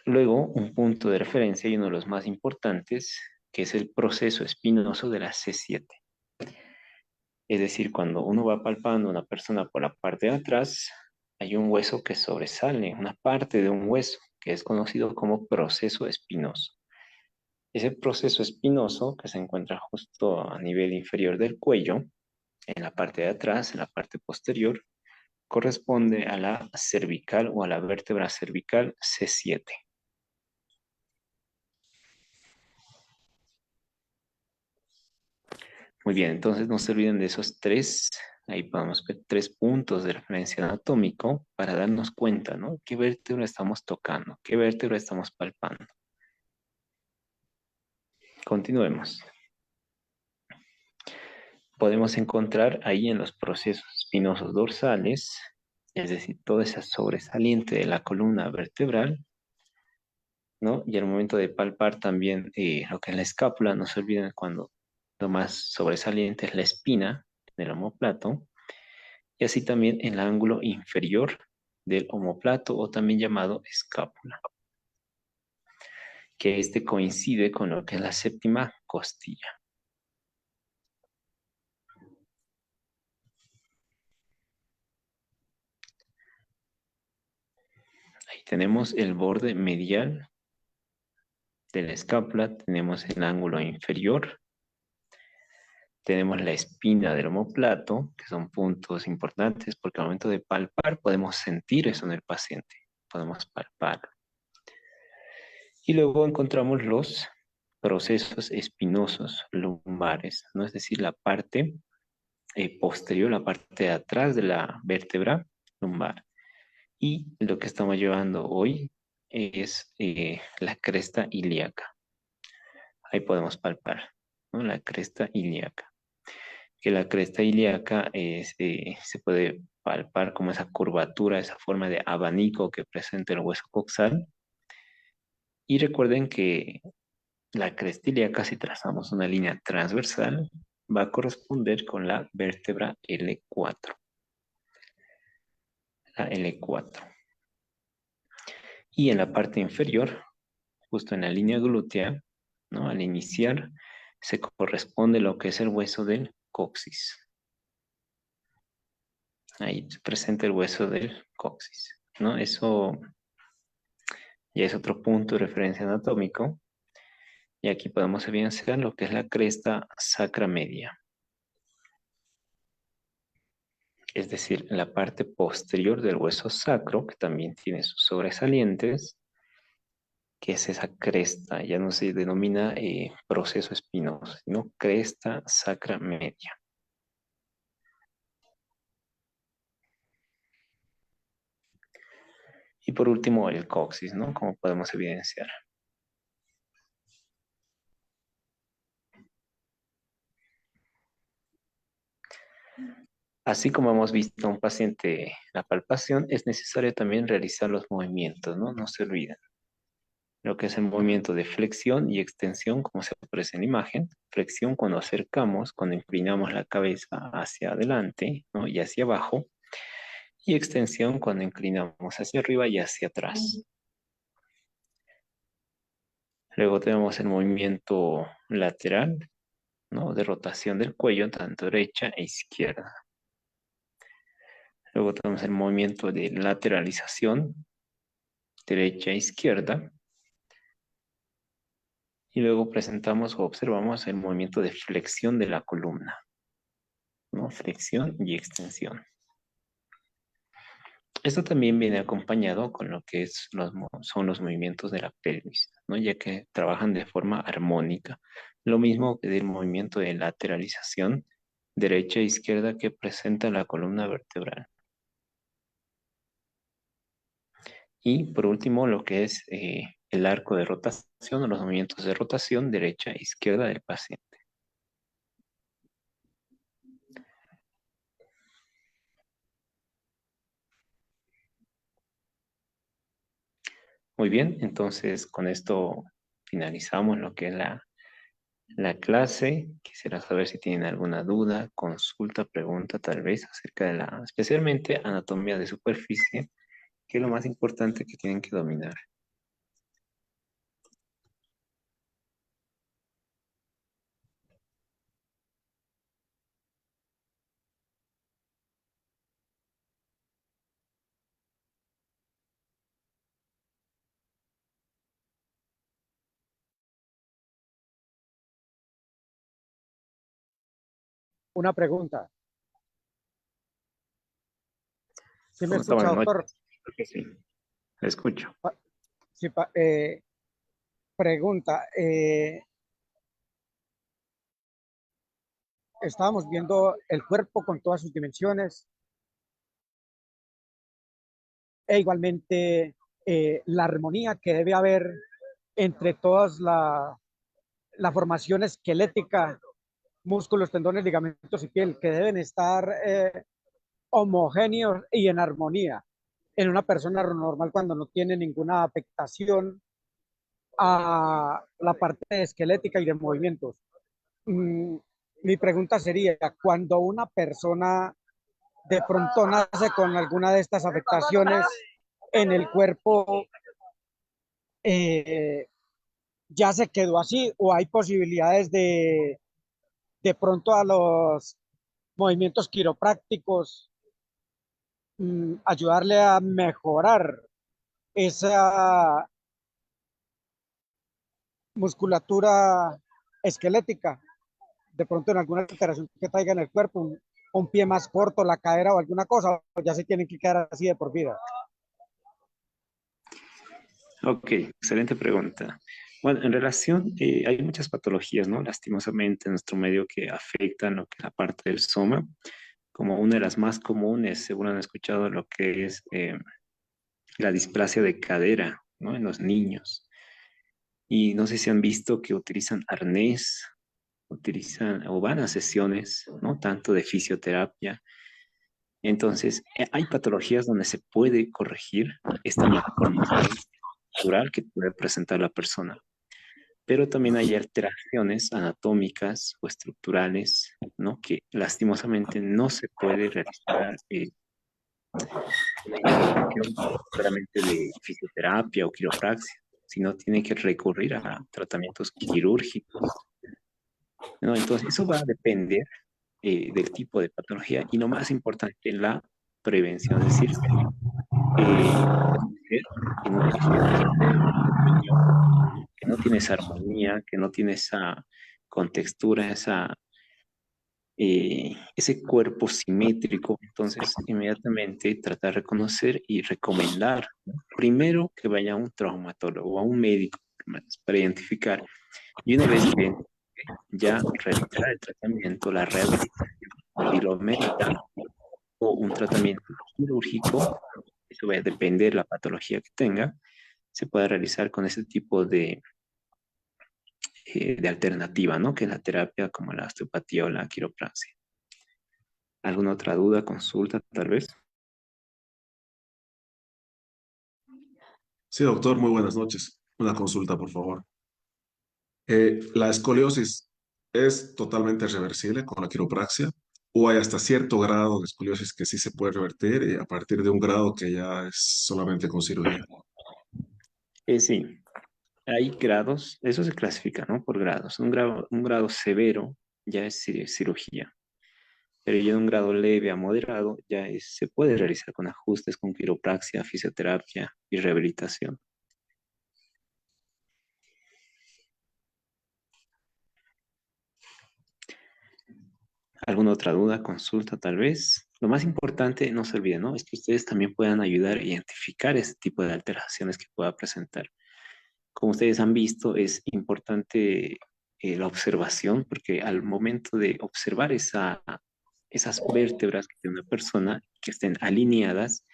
[SPEAKER 3] Luego, un punto de referencia y uno de los más importantes, que es el proceso espinoso de la C7. Es decir, cuando uno va palpando a una persona por la parte de atrás, hay un hueso que sobresale, una parte de un hueso, que es conocido como proceso espinoso. Ese proceso espinoso, que se encuentra justo a nivel inferior del cuello, en la parte de atrás, en la parte posterior, corresponde a la cervical o a la vértebra cervical C7. Muy bien, entonces no se olviden de esos tres, ahí podemos ver 3 puntos de referencia anatómico para darnos cuenta, ¿no? ¿Qué vértebra estamos tocando? ¿Qué vértebra estamos palpando? Continuemos. Podemos encontrar ahí en los procesos espinosos dorsales es decir, toda esa sobresaliente de la columna vertebral, ¿no? Y al momento de palpar también lo que es la escápula, no se olviden cuando lo más sobresaliente es la espina del omóplato, y así también el ángulo inferior del omóplato o también llamado escápula, que este coincide con lo que es la séptima costilla. Ahí tenemos el borde medial de la escápula, tenemos el ángulo inferior, tenemos la espina del omóplato, que son puntos importantes porque al momento de palpar podemos sentir eso en el paciente, podemos palpar. Y luego encontramos los procesos espinosos lumbares, ¿no? Es decir, la parte posterior, la parte de atrás de la vértebra lumbar. Y lo que estamos llevando hoy es la cresta ilíaca. Ahí podemos palpar, ¿no? La cresta ilíaca. Que la cresta ilíaca se puede palpar como esa curvatura, esa forma de abanico que presenta el hueso coxal. Y recuerden que la cresta ilíaca, si trazamos una línea transversal, va a corresponder con la vértebra L4. La L4. Y en la parte inferior, justo en la línea glútea, ¿no? Al iniciar, se corresponde lo que es el hueso del coxis. Ahí se presenta el hueso del coxis, ¿no? Eso ya es otro punto de referencia anatómico. Y aquí podemos evidenciar lo que es la cresta sacra media. Es decir, la parte posterior del hueso sacro, que también tiene sus sobresalientes, que es esa cresta, ya no se denomina proceso espinoso, sino cresta sacra media. Y por último, el coxis, ¿no? Como podemos evidenciar. Así como hemos visto a un paciente la palpación, es necesario también realizar los movimientos, ¿no? No se olviden. Lo que es el movimiento de flexión y extensión, como se aparece en la imagen. Flexión cuando acercamos, cuando inclinamos la cabeza hacia adelante, ¿no? Y hacia abajo. Y extensión cuando inclinamos hacia arriba y hacia atrás. Luego tenemos el movimiento lateral, ¿no? De rotación del cuello, tanto derecha e izquierda. Luego tenemos el movimiento de lateralización, derecha e izquierda. Y luego presentamos o observamos el movimiento de flexión de la columna, ¿no? Flexión y extensión. Esto también viene acompañado con lo que son los movimientos de la pelvis, ¿no? Ya que trabajan de forma armónica. Lo mismo que del movimiento de lateralización derecha e izquierda que presenta la columna vertebral. Y por último, lo que es el arco de rotación o los movimientos de rotación derecha e izquierda del paciente. Muy bien, entonces con esto finalizamos lo que es la clase. Quisiera saber si tienen alguna duda, consulta, pregunta tal vez acerca de especialmente anatomía de superficie, que es lo más importante que tienen que dominar.
[SPEAKER 5] Una pregunta. ¿Sí me
[SPEAKER 3] ¿Cómo está?
[SPEAKER 5] escucha,
[SPEAKER 3] Buenas
[SPEAKER 5] doctor?
[SPEAKER 3] noches. Creo que sí, le escucho.
[SPEAKER 5] Sí, pregunta. Estábamos viendo el cuerpo con todas sus dimensiones e igualmente la armonía que debe haber entre todas la formación esquelética, músculos, tendones, ligamentos y piel, que deben estar homogéneos y en armonía en una persona normal cuando no tiene ninguna afectación a la parte esquelética y de movimientos. Mm, Mi pregunta sería, cuando una persona de pronto nace con alguna de estas afectaciones en el cuerpo, eh, ¿ya se quedó así o hay posibilidades de pronto a los movimientos quiroprácticos ayudarle a mejorar esa musculatura esquelética? De pronto en alguna alteración que traiga en el cuerpo, un pie más corto, la cadera o alguna cosa, o ya se tienen que quedar así de por vida.
[SPEAKER 3] Ok, excelente pregunta. Bueno, en relación, hay muchas patologías, ¿no? Lastimosamente en nuestro medio que afectan lo que es la parte del soma, como una de las más comunes, seguro han escuchado lo que es la displasia de cadera, ¿no? En los niños. Y no sé si han visto que utilizan arnés, utilizan o van a sesiones, ¿no? Tanto de fisioterapia. Entonces, hay patologías donde se puede corregir esta malformación natural que puede presentar la persona, pero también hay alteraciones anatómicas o estructurales, ¿no? Que lastimosamente no se puede realizar una intervención solamente de fisioterapia o quiropraxia, sino tiene que recurrir a tratamientos quirúrgicos, ¿no? Entonces, eso va a depender del tipo de patología y lo más importante, la prevención, es decir, mujer que no que no tiene esa armonía, que no tiene esa contextura, ese cuerpo simétrico. Entonces, inmediatamente tratar de reconocer y recomendar, ¿no? Primero que vaya a un traumatólogo o a un médico para identificar. Y una vez que ya realizar el tratamiento, la rehabilitación filométrica o un tratamiento quirúrgico, eso va a depender de la patología que tenga, se puede realizar con ese tipo de alternativa, ¿no? Que es la terapia como la osteopatía o la quiropraxia. ¿Alguna otra duda, consulta, tal vez?
[SPEAKER 1] Sí, doctor, muy buenas noches. Una consulta, por favor. ¿La escoliosis es totalmente reversible con la quiropraxia? ¿O hay hasta cierto grado de escoliosis que sí se puede revertir y a partir de un grado que ya es solamente con cirugía?
[SPEAKER 3] Sí, hay grados, eso se clasifica, ¿no? Por grados. Un grado severo ya es cirugía, pero ya un grado leve a moderado se puede realizar con ajustes, con quiropraxia, fisioterapia y rehabilitación. ¿Alguna otra duda, consulta tal vez? Lo más importante, no se olviden, ¿no? Es que ustedes también puedan ayudar a identificar este tipo de alteraciones que pueda presentar. Como ustedes han visto, es importante la observación, porque al momento de observar esas vértebras que tiene una persona, que estén alineadas,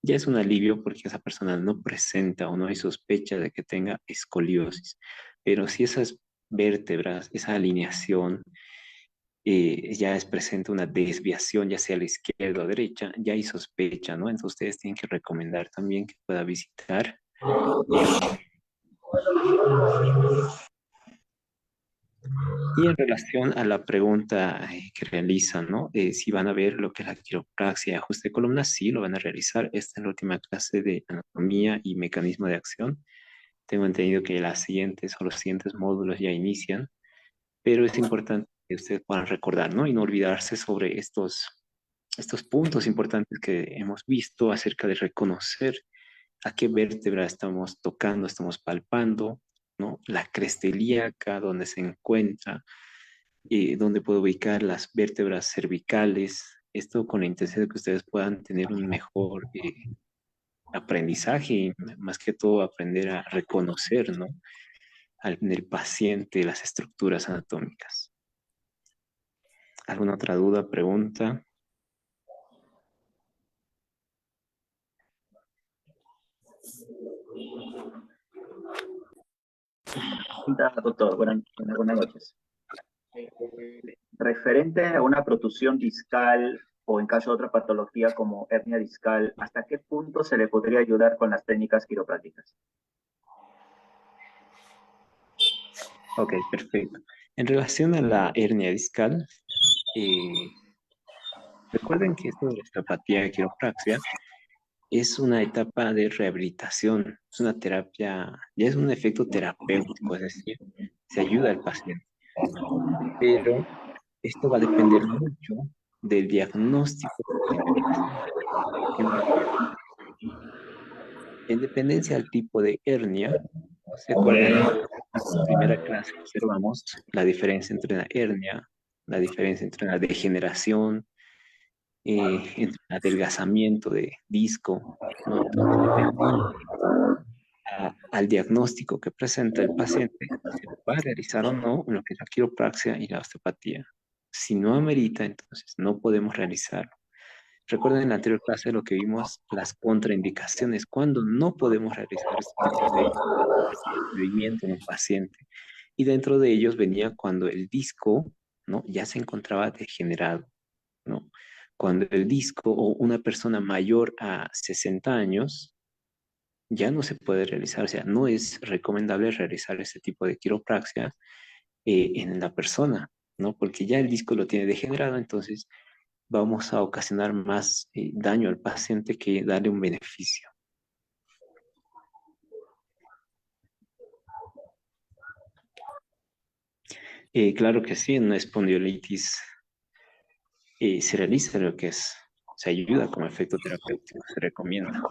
[SPEAKER 3] ya es un alivio porque esa persona no presenta o no hay sospecha de que tenga escoliosis. Pero si esas vértebras, esa alineación, ya es presente una desviación, ya sea a la izquierda o derecha, ya hay sospecha, ¿no? Entonces ustedes tienen que recomendar también que pueda visitar. Y en relación a la pregunta que realizan, ¿no? Si van a ver lo que es la quiropraxia y ajuste de columna, sí, lo van a realizar. Esta es la última clase de anatomía y mecanismo de acción. Tengo entendido que las siguientes o los siguientes módulos ya inician, pero es importante que ustedes puedan recordar, ¿no? Y no olvidarse sobre estos puntos importantes que hemos visto acerca de reconocer a qué vértebra estamos tocando, estamos palpando, ¿no? La cresta ilíaca, donde se encuentra, donde puedo ubicar las vértebras cervicales, esto con la intención de que ustedes puedan tener un mejor aprendizaje y más que todo aprender a reconocer, ¿no? En el paciente las estructuras anatómicas. ¿Alguna otra duda, pregunta?
[SPEAKER 6] Doctor, buenas noches. Referente a una protusión discal o en caso de otra patología como hernia discal, ¿hasta qué punto se le podría ayudar con las técnicas quiroprácticas?
[SPEAKER 3] Ok, perfecto. En relación a la hernia discal, eh, recuerden que esto de la osteopatía y quiropraxia es una etapa de rehabilitación, es una terapia, ya es un efecto terapéutico, es decir, se ayuda al paciente. Pero esto va a depender mucho del diagnóstico que realice. ¿Qué me refiero? En dependencia del tipo de hernia, ¿se acuerdan? En primera clase observamos la diferencia entre una hernia, la diferencia entre una degeneración, entre un adelgazamiento de disco, ¿no? Entonces, dependiendo al diagnóstico que presenta el paciente, se va a realizar o no lo que es la quiropraxia y la osteopatía. Si no amerita, entonces no podemos realizarlo. Recuerden en la anterior clase lo que vimos, las contraindicaciones, cuando no podemos realizar este tipo de procedimiento en un paciente. Y dentro de ellos venía cuando el disco, ¿no? Ya se encontraba degenerado, ¿no? Cuando el disco o una persona mayor a 60 años ya no se puede realizar, o sea, no es recomendable realizar este tipo de quiropraxia en la persona, ¿no? Porque ya el disco lo tiene degenerado, entonces vamos a ocasionar más daño al paciente que darle un beneficio. Claro que sí, en una espondilitis se realiza lo que es, se ayuda como efecto terapéutico, se recomienda.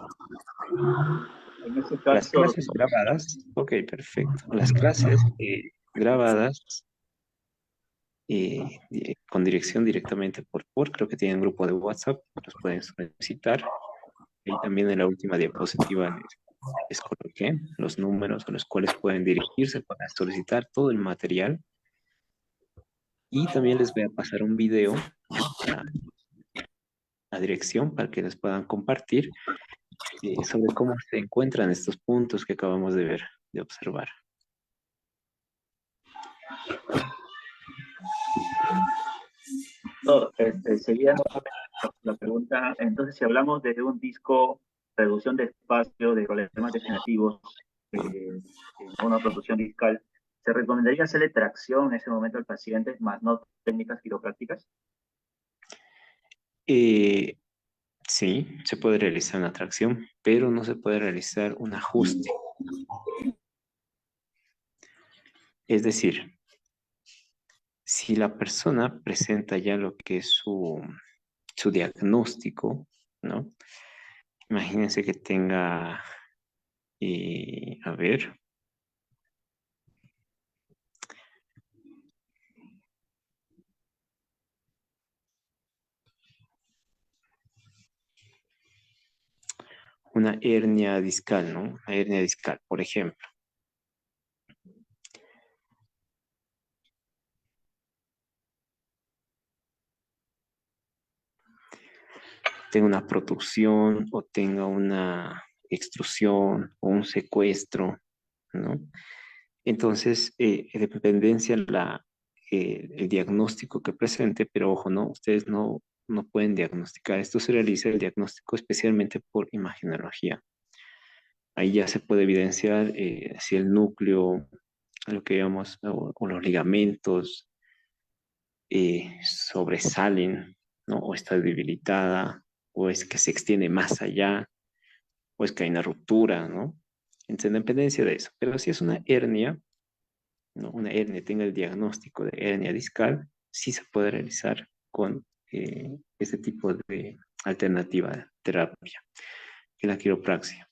[SPEAKER 6] En ese
[SPEAKER 3] Las
[SPEAKER 6] caso,
[SPEAKER 3] clases grabadas, ok, perfecto. Las clases grabadas con dirección directamente creo que tienen grupo de WhatsApp, los pueden solicitar. Y también en la última diapositiva les coloqué los números a los cuales pueden dirigirse para solicitar todo el material. Y también les voy a pasar un video, ¿no? La dirección para que les puedan compartir sobre cómo se encuentran estos puntos que acabamos de ver, de observar.
[SPEAKER 6] doctor, seguía nuevamente la pregunta. Entonces, si hablamos de un disco, reducción de espacio, de problemas degenerativos, en una protusión discal, ¿se recomendaría hacerle tracción en ese momento al paciente, más no técnicas quiroprácticas?
[SPEAKER 3] Eh, sí, se puede realizar una tracción, pero no se puede realizar un ajuste. Es decir, si la persona presenta ya lo que es su diagnóstico, ¿no? Imagínense que tenga, a ver, una hernia discal, ¿no? Una hernia discal, por ejemplo. Tenga una protusión o tenga una extrusión o un secuestro, ¿no? Entonces, de dependencia el diagnóstico que presente, pero ojo, no, ustedes no pueden diagnosticar. Esto se realiza el diagnóstico especialmente por imagenología. Ahí ya se puede evidenciar si el núcleo, lo que llamamos, o los ligamentos sobresalen, ¿no? O está debilitada, o es que se extiende más allá, o es que hay una ruptura, ¿no? En dependencia de eso. Pero si es una hernia, ¿no? Una hernia tenga el diagnóstico de hernia discal, sí se puede realizar con este tipo de alternativa de terapia, que es la quiropraxia.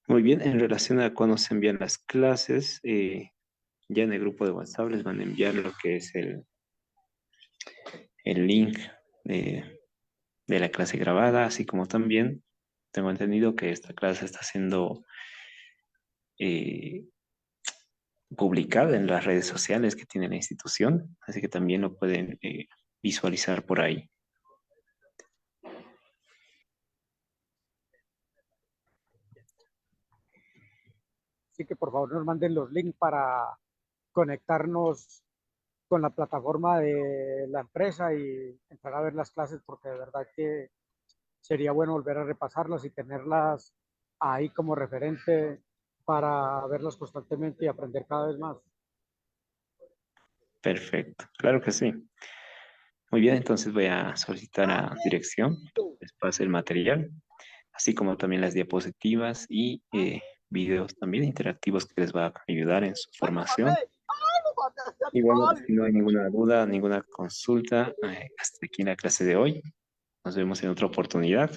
[SPEAKER 3] Muy bien, en relación a cuándo se envían las clases, ya en el grupo de WhatsApp les van a enviar lo que es el link de la clase grabada, así como también tengo entendido que esta clase está siendo eh, publicada en las redes sociales que tiene la institución, así que también lo pueden visualizar por ahí.
[SPEAKER 5] Así que por favor nos manden los links para conectarnos con la plataforma de la empresa y entrar a ver las clases, porque de verdad que sería bueno volver a repasarlas y tenerlas ahí como referente para verlas constantemente y aprender cada vez más.
[SPEAKER 3] Perfecto, claro que sí. Muy bien, entonces voy a solicitar a dirección, les pase el material, así como también las diapositivas y videos también interactivos que les va a ayudar en su formación. Y bueno, si no hay ninguna duda, ninguna consulta, hasta aquí en la clase de hoy. Nos vemos en otra oportunidad.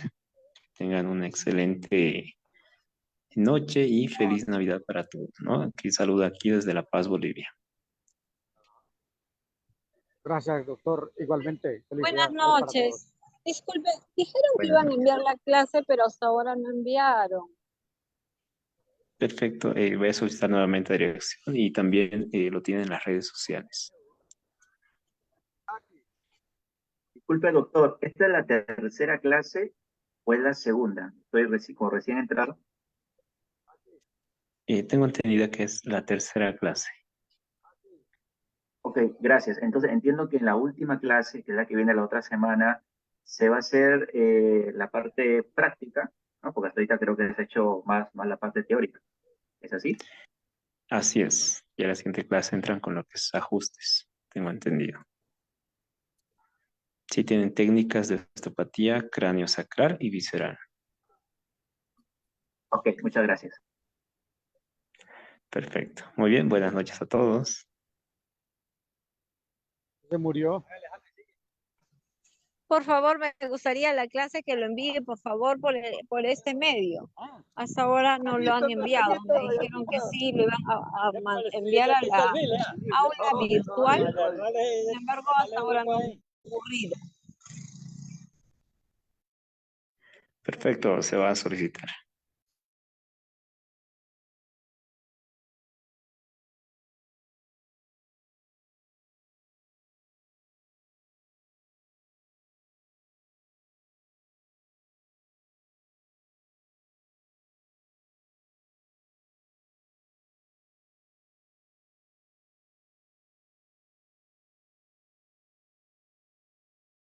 [SPEAKER 3] Tengan una excelente noche y feliz Navidad para todos, ¿no? Aquí saluda aquí desde La Paz, Bolivia.
[SPEAKER 5] Gracias, doctor. Igualmente,
[SPEAKER 7] Buenas
[SPEAKER 5] felicidades para todos.
[SPEAKER 7] noches. Disculpe, dijeron que
[SPEAKER 3] Buenas
[SPEAKER 7] iban a
[SPEAKER 3] noches.
[SPEAKER 7] enviar la clase, pero hasta ahora no enviaron.
[SPEAKER 3] Perfecto, voy a solicitar nuevamente a dirección y también lo tienen en las redes sociales.
[SPEAKER 6] Disculpe, doctor, ¿esta es la tercera clase o es la segunda? Estoy como recién entrado.
[SPEAKER 3] Tengo entendido que es la tercera clase.
[SPEAKER 6] Ok, gracias. Entonces entiendo que en la última clase, que es la que viene la otra semana, se va a hacer la parte práctica, ¿no? Porque hasta ahorita creo que se ha hecho más la parte teórica. ¿Es así?
[SPEAKER 3] Así es. Y a la siguiente clase entran con lo que es ajustes, tengo entendido. Sí tienen técnicas de osteopatía cráneo-sacral y visceral.
[SPEAKER 6] Ok, muchas gracias.
[SPEAKER 3] Perfecto. Muy bien, buenas noches a todos.
[SPEAKER 5] Se murió.
[SPEAKER 7] Por favor, me gustaría la clase que lo envíe, por favor, por este medio. Hasta ahora no lo han enviado. Me dijeron que sí, lo iban a enviar a la aula virtual. Sin embargo, hasta ahora no han ocurrido.
[SPEAKER 3] Perfecto, se va a solicitar.